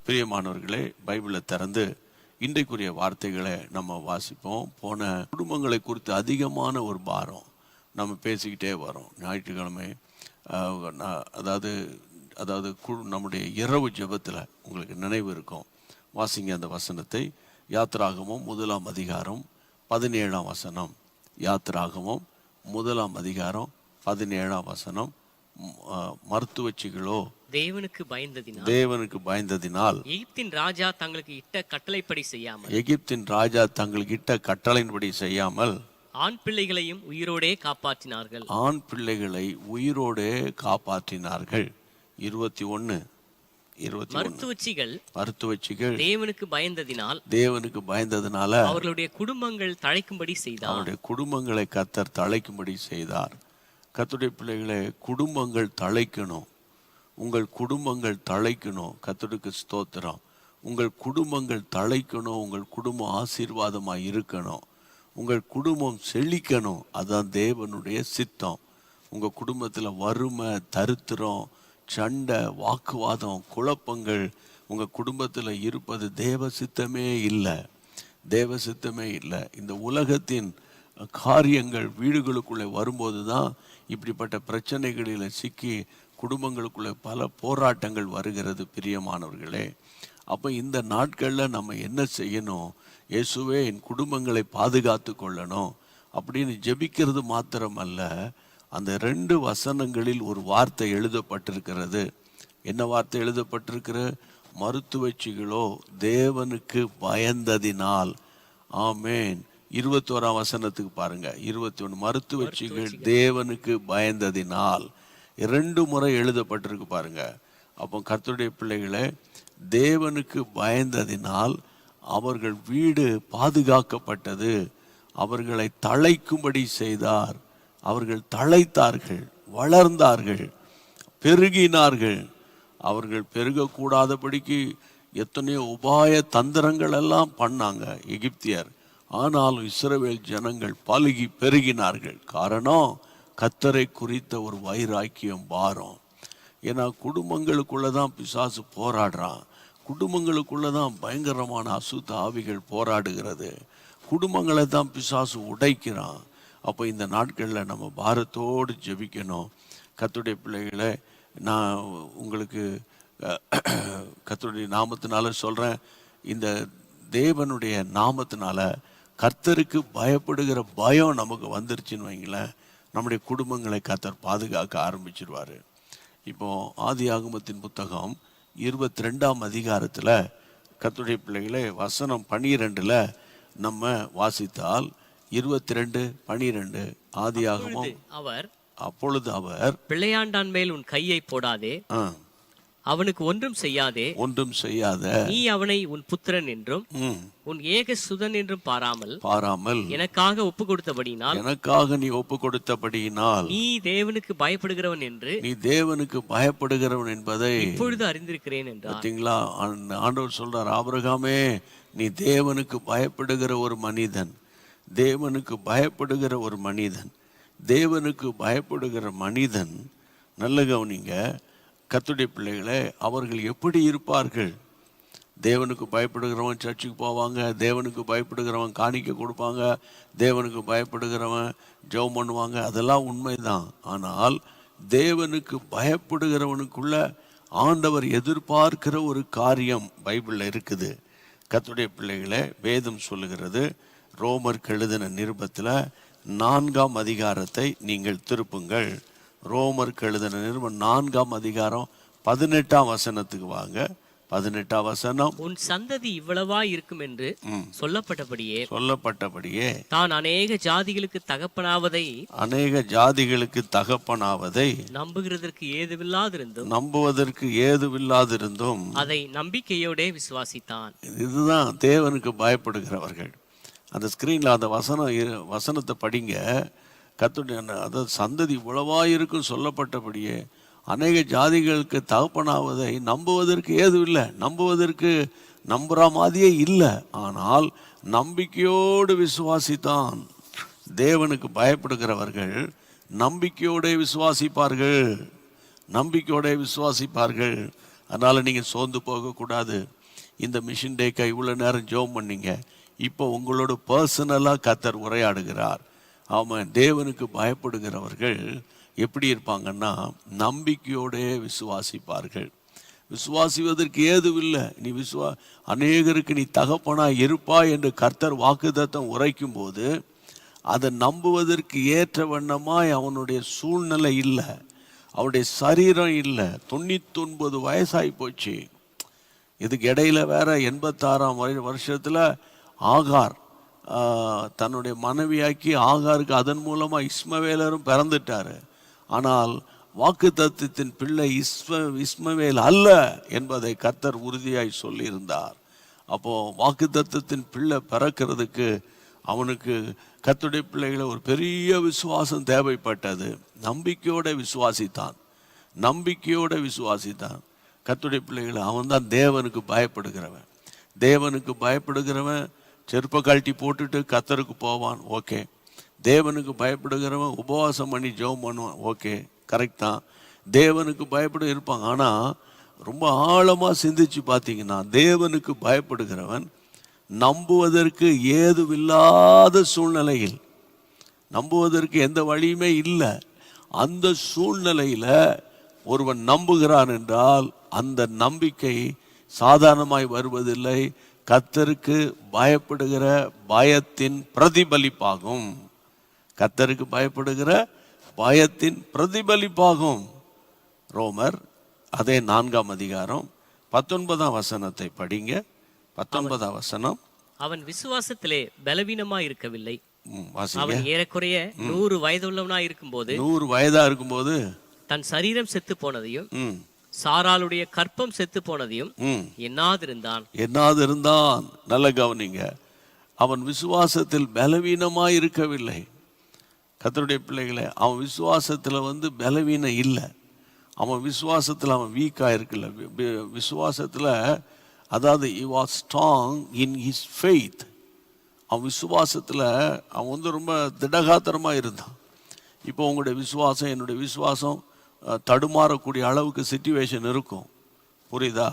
பிரியமானவர்களே, பைபிளை திறந்து இன்றைக்குரிய வார்த்தைகளை நம்ம வாசிப்போம். போன குடும்பங்களை குறித்து அதிகமான ஒரு பாரம் நம்ம பேசிக்கிட்டே வரோம். ஞாயிற்றுக்கிழமை அதாவது நம்முடைய இரவு ஜெபத்தில் உங்களுக்கு நினைவு இருக்கும். வாசிங்க அந்த வசனத்தை. யாத்திராகமம் 1ஆம் அதிகாரம் 17ஆம் வசனம். யாத்திராகமம் 1ஆம் அதிகாரம் 17ஆம் வசனம். மருத்துவச்சிகளோ தேவனுக்கு பயந்ததினால் எகிப்தின் ராஜா தங்களுக்கு இட்ட கட்டளையின்படி செய்யாமல் ஆண் பிள்ளைகளையும் உயிரோடே காப்பாற்றினார்கள். 21 மருத்துவச்சிகள் தேவனுக்கு பயந்ததினால் அவர்களுடைய குடும்பங்கள் தழைக்கும்படி செய்தார். அவருடைய குடும்பங்களை கர்த்தர் தழைக்கும்படி செய்தார். கர்த்தருடைய பிள்ளைகளை, குடும்பங்கள் தழைக்கணும். உங்கள் குடும்பங்கள் தழைக்கணும். கர்த்தருக்கு ஸ்தோத்திரம். உங்கள் குடும்பங்கள் தழைக்கணும். உங்கள் குடும்பம் ஆசீர்வாதமாக இருக்கணும். உங்கள் குடும்பம் செழிக்கணும். அதுதான் தேவனுடைய சித்தம். உங்கள் குடும்பத்தில் வறுமை, தரித்திரம், சண்டை, வாக்குவாதம், குழப்பங்கள் உங்கள் குடும்பத்தில் இருப்பது தேவ சித்தமே இல்லை. இந்த உலகத்தின் காரியங்கள் வீடுகளுக்குள்ளே வரும்போது தான் இப்படிப்பட்ட பிரச்சனைகளில் சிக்கி குடும்பங்களுக்குள்ளே பல போராட்டங்கள் வருகிறது. பிரியமானவர்களே, அப்போ இந்த நாட்களில் நம்ம என்ன செய்யணும்? இயேசுவே, என் குடும்பங்களை பாதுகாத்து கொள்ளணும் அப்படின்னு ஜெபிக்கிறது மாத்திரமல்ல, அந்த 2 வசனங்களில் ஒரு வார்த்தை எழுதப்பட்டிருக்கிறது. என்ன வார்த்தை எழுதப்பட்டிருக்கிற? மருத்துவச்சிகளோ தேவனுக்கு பயந்ததினால். ஆமேன். 21ஆம் வசனத்துக்கு பாருங்க. 21 மருத்துவச்சிகள் தேவனுக்கு பயந்ததினால் 2 முறை எழுதப்பட்டிருக்கு பாருங்க. அப்போ கர்த்தருடைய பிள்ளைகளை, தேவனுக்கு பயந்ததினால் அவர்கள் வீடு பாதுகாக்கப்பட்டது. அவர்களை தழைக்கும்படி செய்தார். அவர்கள் தழைத்தார்கள், வளர்ந்தார்கள், பெருகினார்கள். அவர்கள் பெருகக்கூடாதபடிக்கு எத்தனையோ உபாய தந்திரங்கள் எல்லாம் பண்ணாங்க எகிப்தியர். ஆனாலும் இஸ்ரவேல் ஜனங்கள் பலுகி பெருகினார்கள். காரணம், கர்த்தரை குறித்த ஒரு வைராக்கியம், பாரம். ஏன்னா குடும்பங்களுக்குள்ளே தான் பிசாசு போராடுறான். குடும்பங்களுக்குள்ளே தான் பயங்கரமான அசுத்த ஆவிகள் போராடுகிறது. குடும்பங்களை தான் பிசாசு உடைக்கிறான். அப்போ இந்த நாட்களில் நம்ம பாரத்தோடு ஜெபிக்கணும். கர்த்தருடைய பிள்ளைகளை, நான் உங்களுக்கு கர்த்தருடைய நாமத்தினால சொல்கிறேன். இந்த தேவனுடைய நாமத்தினால கர்த்தருக்கு பயப்படுகிற பயம் நமக்கு வந்துருச்சுன்னு வைங்களேன், நம்முடைய குடும்பங்களை கர்த்தர் பாதுகாக்க ஆரம்பிச்சிருவார். இப்போ ஆதியாகமத்தின் புத்தகம் 22ஆம் அதிகாரத்தில் கர்த்தருடைய பிள்ளைகளை வசனம் 12 நம்ம வாசித்தால் 22:12 ஆதியாகமம். அப்பொழுது அவர் பிள்ளையாண்டான் மேல் உன் கையை போடாதே, அவனுக்கு ஒன்றும் செய்யாத, நீ அவனை உன் புத்திரன் என்றும் உன் ஏக சுதன் என்றும் பாராமல் எனக்காக ஒப்பு கொடுத்தபடியினால் நீ தேவனுக்கு பயப்படுகிறவன் என்பதை இப்பொழுது அறிந்திருக்கிறேன் என்றார். பார்த்தீங்களா? ஆண்டவர் சொல்றார், ஆபிரகாமே, நீ தேவனுக்கு பயப்படுகிற ஒரு மனிதன். தேவனுக்கு பயப்படுகிற மனிதன். நல்ல கவனிங்க கர்த்தருடைய பிள்ளைகளே, அவர்கள் எப்படி இருப்பார்கள்? தேவனுக்கு பயப்படுகிறவன் சர்ச்சுக்கு போவாங்க, தேவனுக்கு பயப்படுகிறவன் காணிக்கை கொடுப்பாங்க, தேவனுக்கு பயப்படுகிறவன் ஜெபம் பண்ணுவாங்க. அதெல்லாம் உண்மைதான். ஆனால் தேவனுக்கு பயப்படுகிறவனுக்குள்ள ஆண்டவர் எதிர்பார்க்கிற ஒரு காரியம் பைபிளில் இருக்குது. கர்த்தருடைய பிள்ளைகளே, வேதம் சொல்லுகிறது. ரோமருக்கு எழுதின நிருபத்தில் 4ஆம் அதிகாரத்தை நீங்கள் திருப்புங்கள். ரோமருக்கு எழுதின நிருபம் 4ஆம் அதிகாரம் 18ஆம் வசனத்துக்கு வாங்க. 18ஆம் வசனம். உன் சந்ததி இவ்வளவா இருக்கும் என்று சொல்லப்பட்டபடியே தான் அநேக ஜாதிகளுக்கு தகப்பனாவதை நம்புவதற்கு ஏதுவில்லாதிருந்தும் அதை நம்பிக்கையோட விசுவாசித்தான். இதுதான் தேவனுக்கு பயப்படுகிறவர்கள். அந்த ஸ்கிரீன்ல அந்த வசனத்தை படிங்க. கர்த்தருடைய அதாவது சந்ததி உளவாயிருக்கும் சொல்லப்பட்டபடியே அநேக ஜாதிகளுக்கு தகப்பனாவதை நம்புவதற்கு ஏதுவில்லை. நம்புற மாதிரியே இல்லை. ஆனால் நம்பிக்கையோடு விசுவாசித்தான். தேவனுக்கு பயப்படுகிறவர்கள் நம்பிக்கையோட விசுவாசிப்பார்கள். அதனால நீங்க சோர்ந்து போகக்கூடாது. இந்த மிஷன் டேக்கா இவ்வளோ நேரம் ஜெபம் பண்ணீங்க. இப்போ உங்களோட பர்சனலாக கர்த்தர் உரையாடுகிறார். ஆமாம், தேவனுக்கு பயப்படுகிறவர்கள் எப்படி இருப்பாங்கன்னா நம்பிக்கையோடே விசுவாசிப்பார்கள். விசுவாசிப்பதற்கு ஏதுவில்லை. நீ அநேகருக்கு நீ தகப்பனா இருப்பா என்று கர்த்தர் வாக்குத்தத்தம் உரைக்கும் போது அதை நம்புவதற்கு ஏற்ற வண்ணமாய் அவனுடைய சூழ்நிலை இல்லை, அவனுடைய சரீரம் இல்லை. 99 வயசாகி போச்சு. இதுக்கு இடையில வேற 86ஆம் வருஷத்தில் ஆகார் தன்னுடைய மனைவியாக்கி ஆகாருக்கு அதன் மூலமாக இஸ்மவேலரும் பிறந்துட்டாரு. ஆனால் வாக்குத்தத்தத்தின் பிள்ளை இஸ்மவேல் அல்ல என்பதை கர்த்தர் உறுதியாய் சொல்லியிருந்தார். அப்போ வாக்குத்தத்தத்தின் பிள்ளை பிறக்கிறதுக்கு அவனுக்கு கர்த்தருடைய பிள்ளைகளை ஒரு பெரிய விசுவாசம் தேவைப்பட்டது. நம்பிக்கையோட விசுவாசித்தான். கர்த்தருடைய பிள்ளைகளை அவன் தான் தேவனுக்கு பயப்படுகிறவன். செருப்ப கழட்டி போட்டுட்டு கர்த்தருக்கு போவான், ஓகே. தேவனுக்கு பயப்படுகிறவன் உபவாசம் பண்ணி ஜெபம் பண்ணுவான், ஓகே, கரெக்ட் தான். தேவனுக்கு பயப்பட இருப்பாங்க. ஆனால் ரொம்ப ஆழமாக சிந்திச்சு பார்த்தீங்கன்னா தேவனுக்கு பயப்படுகிறவன் நம்புவதற்கு ஏதுவில்லாத சூழ்நிலையில், நம்புவதற்கு எந்த வழியுமே இல்லை, அந்த சூழ்நிலையில் ஒருவன் நம்புகிறான் என்றால் அந்த நம்பிக்கை சாதாரணமாய் வருவதில்லை. கர்த்தருக்கு பயப்படுகிற பயத்தின் பிரதிபலிப்பாகும். கர்த்தருக்கு பயப்படுகிற பயத்தின் பிரதிபலிப்பாகும். ரோமர் அதே 4ஆம் அதிகாரம் 19ஆம் வசனத்தை படிங்க. 19ஆம் வசனம். அவன் விசுவாசத்திலே பலவீனமாய் இருக்கவில்லை. வாசிங்க. அவன் ஏறக்குறைய 100 வயதுள்ளவனாய் இருக்கும்போது 100 வயதா இருக்கும்போது தன் சரீரம் செத்து போனதையும் சாராளுடைய கற்பம் செத்து போனதையும் எண்ணாதிருந்தான். நல்ல கவனிங்க. அவன் விசுவாசத்தில் பலவீனமாய் இருக்கவில்லை. கர்த்தருடைய பிள்ளைகளை, அவன் விசுவாசத்தில் பலவீனம் இல்லை. அவன் விசுவாசத்தில் அவன் வீக்காக இருக்குல்ல. விசுவாசத்தில் அதாவது he was strong in his faith. அவன் விசுவாசத்தில் அவன் ரொம்ப திடகாத்திரமாக இருந்தான். இப்போ உங்களுடைய விசுவாசம் என்னுடைய விசுவாசம் தடுமாறக்கூடிய அளவுக்கு சிச்சுவேஷன் இருக்கும், புரியுதா?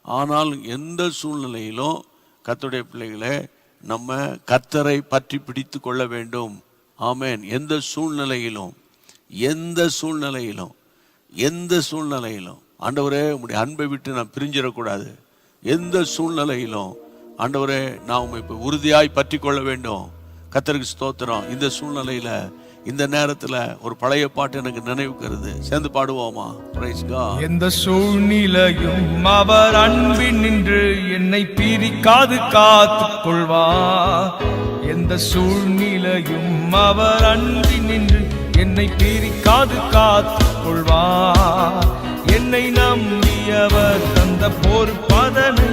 ஆனால் எந்த சூழ்நிலையிலும் கர்த்தருடைய பிள்ளைகளே நம்ம கர்த்தரை பற்றி பிடித்து கொள்ள வேண்டும். ஆமேன். எந்த சூழ்நிலையிலும் ஆண்டவரே உம்முடைய அன்பை விட்டு நான் பிரிஞ்சிடக்கூடாது. எந்த சூழ்நிலையிலும் ஆண்டவரே நான் உம்மை இப்போ உறுதியாய் பற்றி கொள்ள வேண்டும். கர்த்தருக்கு ஸ்தோத்திரம். இந்த சூழ்நிலையில இந்த நேரத்துல ஒரு பழைய பாட்டு எனக்கு நினைவுக்கிறது. சேர்ந்து பாடுவோமா? Praise God. எந்த சூழ்நிலையும் அவர் அன்பில் நின்று என்னை பிரிக்காது காத்துக் கொள்வார். எந்த சூழ்நிலையும் அவர் அன்பில் நின்று என்னை பிரிக்காது காத்துக் கொள்வார். என்னை நம்பியவர் தந்த பொறுப்பதனை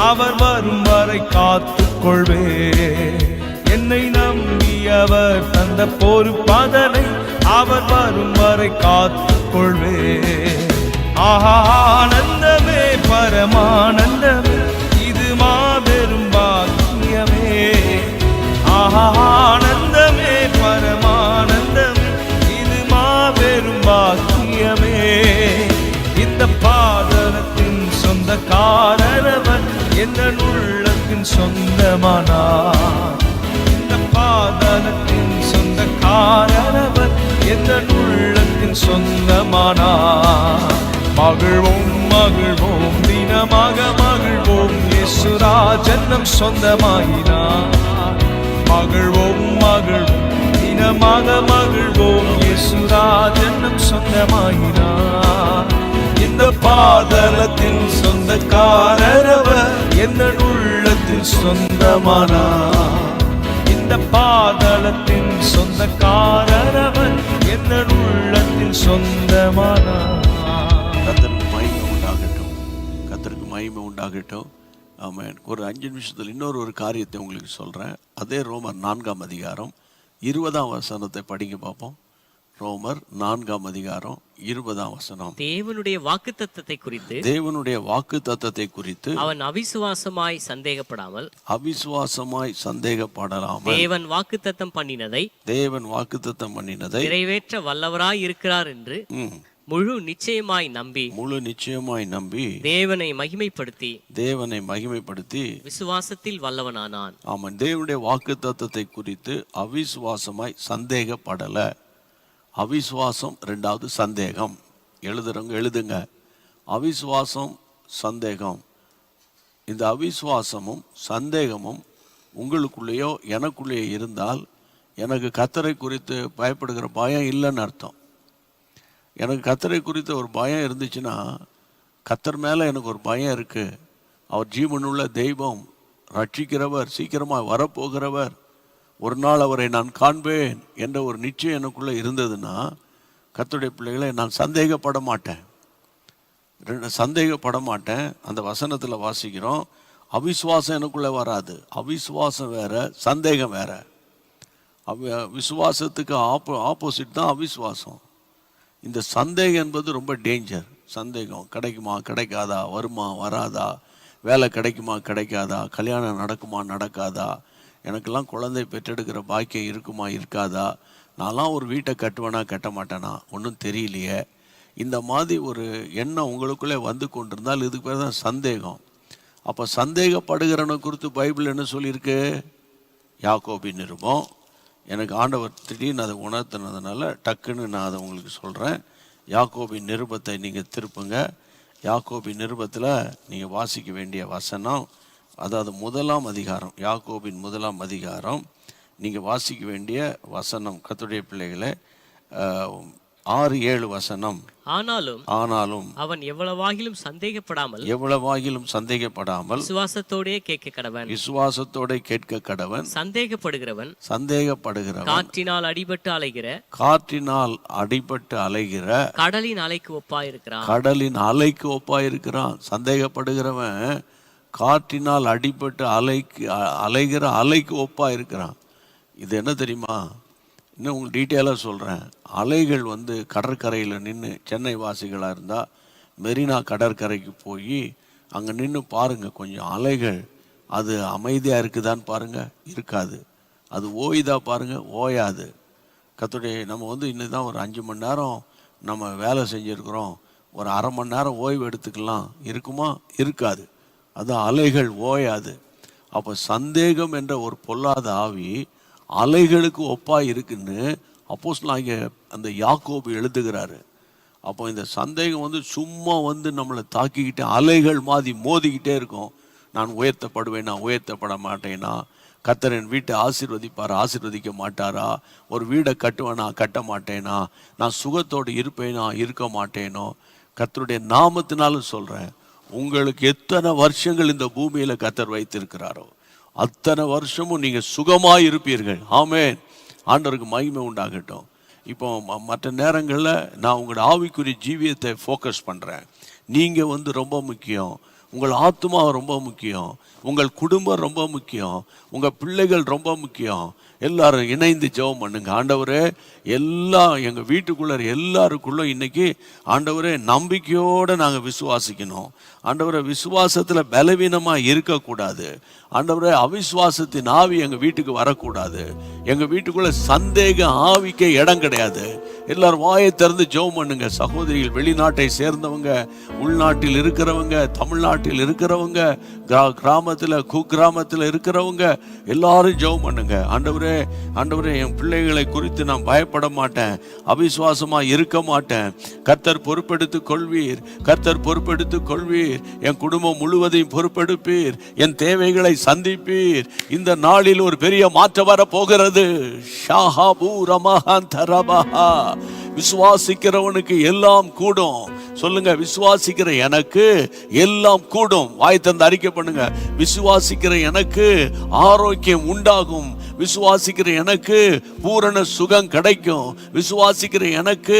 அவர் வரும் வரை காத்துக் கொள்வே. என்னை நம்பியவர் தந்த பொறுப்பதனை அவர் வரும் வரை காத்துக் கொள்வே. ஆனந்தமே பரமானந்தமே, இது மாபெரும் பாக்கியமே. ஆனந்தமே பரமானந்தமே, இது மாபெரும் பாக்கியமே. இந்த பாதலத்தின் சொந்தக்காரரவர் எந்த உள்ளத்தின் சொந்தமானார். பாதலத்தின் சொந்தக்காரரவர் எந்த உள்ளத்தின் சொந்தமானார். மகிழ்வோம் மகிழ்வோம் தினமாக மகிழ்வோம், இயேசுராஜன் நம் சொந்தமாயினார். மகிழ்வோம் மகிழ்வோம் தினமாக மகிழ்வோம், இயேசுராஜன் நம் சொந்தமாயினார். இந்த பாதலத்தின் சொந்தக்காரரவர் எந்த உள்ளத்தின் சொந்தமானார். பாதலத்தின் சொந்தக்காரரவர் எந்த உள்ளத்தின் சொந்தமானார். கர்த்தருக்கு மகிமை உண்டாகட்டும். ஆமென். ஒரு 5 நிமிஷத்தில் இன்னொரு காரியத்தை உங்களுக்கு சொல்றேன். அதே ரோமர் 4ஆம் அதிகாரம் 20ஆம் வசனத்தை படிங்க பார்ப்போம். ரோமர் 4ஆம் அதிகாரம் 20ஆம் வசனம். தேவனுடைய வாக்குத்தத்தத்தை குறித்து அவன் அவிசுவாசமாய் சந்தேகப்படாமல் தேவன் வாக்குத்தத்தம் பண்ணினதை நிறைவேற்ற வல்லவராய் இருக்கிறார் என்று முழு நிச்சயமாய் நம்பி தேவனை மகிமைப்படுத்தி விசுவாசத்தில் வல்லவனானான். ஆமாம், தேவனுடைய வாக்குத்தத்தத்தை குறித்து அவிசுவாசமாய் சந்தேகப்படல. அவிசுவாசம், ரெண்டாவது சந்தேகம். எழுதுறவங்க எழுதுங்க. அவிசுவாசம், சந்தேகம். இந்த அவிசுவாசமும் சந்தேகமும் உங்களுக்குள்ளேயோ எனக்குள்ளேயோ இருந்தால் எனக்கு கர்த்தரை குறித்து பயப்படுகிற பயம் இல்லைன்னு அர்த்தம். எனக்கு கர்த்தரை குறித்த ஒரு பயம் இருந்துச்சுன்னா, கர்த்தர் மேலே எனக்கு ஒரு பயம் இருக்குது, அவர் ஜீவனுள்ள தெய்வம், ரட்சிக்கிறவர், சீக்கிரமாக வரப்போகிறவர், ஒரு நாள் அவரை நான் காண்பேன் என்ற ஒரு நிச்சயம் எனக்குள்ளே இருந்ததுன்னா, கர்த்தருடைய பிள்ளைகளை நான் சந்தேகப்பட மாட்டேன். அந்த வசனத்தில் வாசிக்கிறோம், அவிசுவாசம் எனக்குள்ளே வராது. அவிசுவாசம் வேற, சந்தேகம் வேற. விசுவாசத்துக்கு ஆப்போசிட் தான் அவிசுவாசம். இந்த சந்தேகம் என்பது ரொம்ப டேஞ்சர். சந்தேகம், கிடைக்குமா கிடைக்காதா, வருமா வராதா, வேலை கிடைக்குமா கிடைக்காதா, கல்யாணம் நடக்குமா நடக்காதா, எனக்கெல்லாம் குழந்தை பெற்றெடுக்கிற பாக்கியம் இருக்குமா இருக்காதா, நான்லாம் ஒரு வீட்டை கட்டுவேனா கட்ட மாட்டேனா, ஒன்றும் தெரியலையே. இந்த மாதிரி ஒரு எண்ணம் உங்களுக்குள்ளே வந்து கொண்டிருந்தால் இதுக்கு பேர் தான் சந்தேகம். அப்போ சந்தேகப்படுகிறவனை குறித்து பைபிள் என்ன சொல்லியிருக்கு? யாக்கோபின் நிருபம். எனக்கு ஆண்டவர் திடீர்னு அதை உணர்த்தினதுனால டக்குன்னு நான் அதை உங்களுக்கு சொல்கிறேன். யாக்கோபின் நிருபத்தை நீங்கள் திருப்புங்க. யாக்கோபின் நிருபத்தில் நீங்கள் வாசிக்க வேண்டிய வசனம், அதாவது 1ஆம் அதிகாரம், யாக்கோபின் 1ஆம் அதிகாரம் நீங்கள் வாசிக்க வேண்டிய வசனம், கர்த்தருடைய பிள்ளைகளே, 6-7 வசனம். ஆனாலும் அவன் எவ்வளவாகிலும் சந்தேகப்படாமல் விசுவாசத்தோடே கேட்க கடவன். சந்தேகப்படுகிறவன் காற்றினால் அடிபட்டு அலைகிற கடலின் அலைக்கு ஒப்பாயிருக்கிறான். சந்தேகப்படுகிறவன் காற்றினால் அடிபட்டு அலைகிற அலைக்கு ஒப்பாயிருக்கிறான். இது என்ன தெரியுமா? இன்னும் உங்களுக்கு டீட்டெயிலாக சொல்கிறேன். அலைகள் வந்து கடற்கரையில் நின்று, சென்னை வாசிகளாக இருந்தால் மெரினா கடற்கரைக்கு போய் அங்கே நின்று பாருங்கள். கொஞ்சம் அலைகள் அது அமைதியாக இருக்குதான்னு பாருங்கள், இருக்காது. அது ஓய்தா பாருங்கள், ஓயாது. கர்த்தருடைய நம்ம வந்து இன்னும் தான் ஒரு 5 மணி நேரம் நம்ம வேலை செஞ்சுருக்கிறோம், ஒரு அரை மணி நேரம் ஓய்வு எடுத்துக்கலாம், இருக்குமா? இருக்காது. அது அலைகள் ஓயாது. அப்போ சந்தேகம் என்ற ஒரு பொல்லாத ஆவி அலைகளுக்கு ஒப்பாக இருக்குன்னு அப்போஸ்தலனாகிய அந்த யாக்கோபு எழுதுகிறாரு. அப்போ இந்த சந்தேகம் வந்து சும்மா வந்து நம்மளை தாக்கிக்கிட்டே அலைகள் மாதிரி மோதிக்கிட்டே இருக்கும். நான் உயர்த்தப்பட மாட்டேனா, கர்த்தர் என் வீட்டை ஆசீர்வதிக்க மாட்டாரா, ஒரு வீடை கட்ட மாட்டேனா, நான் சுகத்தோடு இருக்க மாட்டேனோ. கர்த்தருடைய நாமத்தினாலும் சொல்கிறேன், உங்களுக்கு எத்தனை வருஷங்கள் இந்த பூமியில் கர்த்தர் வைத்திருக்கிறாரோ அத்தனை வருஷமும் நீங்கள் சுகமாக இருப்பீர்கள். ஆமென். ஆண்டவருக்கு மகிமை உண்டாகட்டும். இப்போ மற்ற நேரங்களில் நான் உங்களோட ஆவிக்குரிய ஜீவியத்தை ஃபோக்கஸ் பண்ணுறேன். நீங்கள் வந்து ரொம்ப முக்கியம், உங்கள் ஆத்மா ரொம்ப முக்கியம், உங்கள் குடும்பம் ரொம்ப முக்கியம், உங்கள் பிள்ளைகள் ரொம்ப முக்கியம். எல்லாரும் இணைந்து ஜெபம் பண்ணுங்க. ஆண்டவரே, எல்லாம் எங்கள் வீட்டுக்குள்ளே எல்லாருக்குள்ள இன்னைக்கு ஆண்டவரே நம்பிக்கையோடு நாங்கள் விசுவாசிக்கணும். ஆண்டவரே, விசுவாசத்தில் பலவீனமாக இருக்கக்கூடாது. ஆண்டவரே, அவிசுவாசத்தின் ஆவி எங்கள் வீட்டுக்கு வரக்கூடாது. எங்கள் வீட்டுக்குள்ளே சந்தேக ஆவிக்க இடம் கிடையாது. எல்லாரும் வாயை திறந்து ஜெபம் பண்ணுங்க. சகோதரிகள், வெளிநாட்டை சேர்ந்தவங்க, உள்நாட்டில் இருக்கிறவங்க, தமிழ்நாட்டில் இருக்கிறவங்க, கிராமத்தில் குக்கிராமத்தில் இருக்கிறவங்க எல்லாரும் ஜெபம் பண்ணுங்க. ஆண்டவரே, என் பிள்ளைகளை குறித்து நான் பயப்பட மாட்டேன், அவிசுவாசமாக இருக்க மாட்டேன். கர்த்தர் பொறுப்பெடுத்துக் கொள்வீர். என் குடும்பம் முழுவதையும் பொறுப்பெடுப்பீர். என் தேவைகளை சந்திப்பீர். இந்த நாளில் ஒரு பெரிய மாற்றம் வர போகிறது. விசுவாசிக்கிறவனுக்கு எல்லாம் கூடும். சொல்லுங்க, விசுவாசிக்கிற எனக்கு எல்லாம் கூடும். வாய் தந்து அறிக்கை பண்ணுங்க. விசுவாசிக்கிற எனக்கு ஆரோக்கியம் உண்டாகும். விசுவாசிக்கிற எனக்கு பூரண சுகம் கிடைக்கும். விசுவாசிக்கிற எனக்கு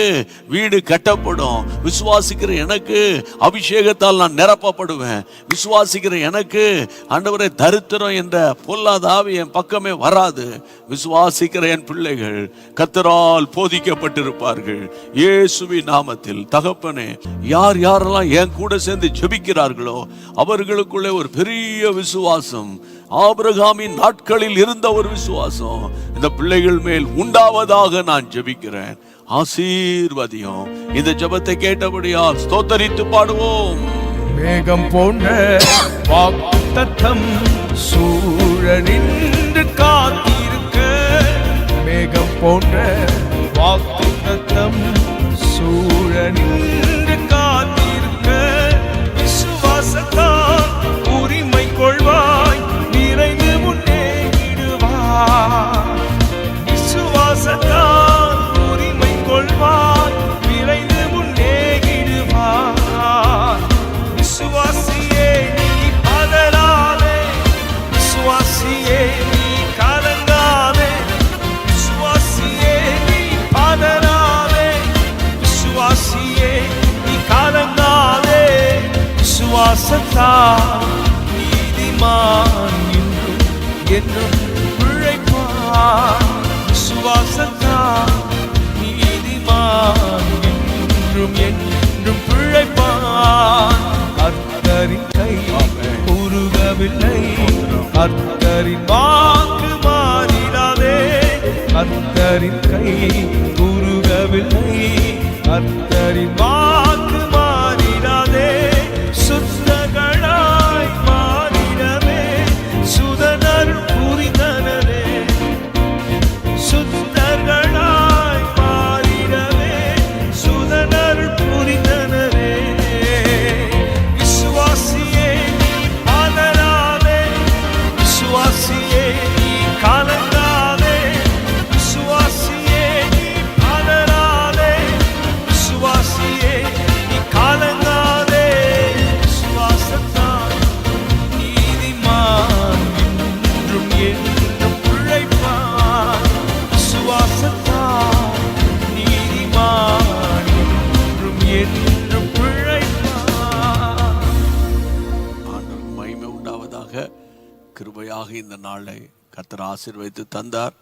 வீடு கட்டப்படும். விசுவாசிக்கிற எனக்கு அபிஷேகத்தால் நான் நிரப்பப்படுவேன். விசுவாசிக்கிற எனக்கு ஆண்டவரே தரித்திரம் என்ற பொல்லாத ஆவி என் பக்கமே வராது. விசுவாசிக்கிற என் பிள்ளைகள் கர்த்தரால் போதிக்கப்பட்டிருப்பார்கள். இயேசுவின் நாமத்தில். தகப்பனே, யாரெல்லாம் என் கூட சேர்ந்து ஜெபிக்கிறார்களோ அவர்களுக்குள்ளே ஒரு பெரிய விசுவாசம் ஆபிரகாமின் நாட்களில் இருந்த ஒரு விசுவாசம் இந்த பிள்ளைகள் மேல் உண்டாவதாக நான் ஜெபிக்கிறேன். ஆசீர்வதியும். இந்த ஜெபத்தை கேட்டபடியால் ஸ்தோத்தரித்து பாடுவோம். மேகம் போன்ற வாக்குத்தத்தம் சூழ நின்று காத்திருக்க, மேகம் போன்ற வாக்குத்தத்தம் சூழ நின்று காத்திருக்க, விசுவாசத்தால் உரிமை கொள்வாய், நிறைந்து முன்னேறிடுவாய். விசுவாசத்தால் உரிமை கொள்வாய், விரைந்து முன்னேறிடுவாய். விசுவாசியே நீ பதறாதே, விசுவாசியே நீ கலங்காதே, விசுவாசியே நீ பதறாதே, விசுவாசியே நீ கலங்காதே. விசுவாசத்தால் நீதிமான் என்றும் பிழைப்பான். விசுவாசத்தால் நீதிமான் என்றும் பிழைப்பான். கர்த்தரின் கை உருகவில்லை, கர்த்தரின் வாக்கு மாறிடாதே. கர்த்தரின் கை உருகவில்லை, கர்த்தரின் வாக்கு மாறிடாதே. சுத்தகளாய் மாறிடவே சுதனர் புரிந்தனரே, சுத்தர்களாய் மாறிடவே சுதனர் புரிந்தனரே. விசுவாசியே நீ பதறாதே, விசுவாசியே நீ கலங்காதே, விசுவாசியே நீ பதறாதே, விசுவாசியே நீ கலங்காதே. விசுவாசத்தால் நீதிமான் என்றும் பிழைப்பான். விசுவாசத்தால் நீதிமான் என்றும் பிழைப்பான். ஆண்டவருக்கு மகிமை உண்டாவதாக. கிருபையாக இந்த நாளை கர்த்தர் ஆசீர்வதித்து தந்தார்.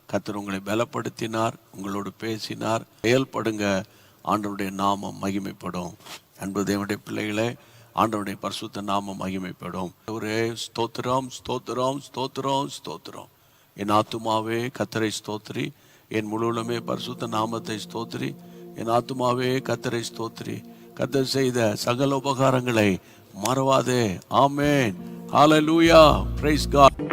கர்த்தர் உங்களை பலப்படுத்தினார், உங்களோடு பேசினார். செயல்படுங்க, ஆண்டவருடைய நாமம் மகிமைப்படும். அன்பு தேவனுடைய பிள்ளைகளே, ஆண்டவருடைய பரிசுத்த நாமம் மகிமைப்படும். ஒரே ஸ்தோத்திரம், ஸ்தோத்திரம், ஸ்தோத்திரம், ஸ்தோத்திரம். என் ஆத்துமாவே கர்த்தரை ஸ்தோத்திரி, என் முழுவதுமே பரிசுத்த நாமத்தை ஸ்தோத்திரி. என் ஆத்துமாவே கர்த்தரை ஸ்தோத்திரி, கர்த்தர் செய்த சகல உபகாரங்களை மறவாதே. ஆமென். ஹalleluya. Praise God.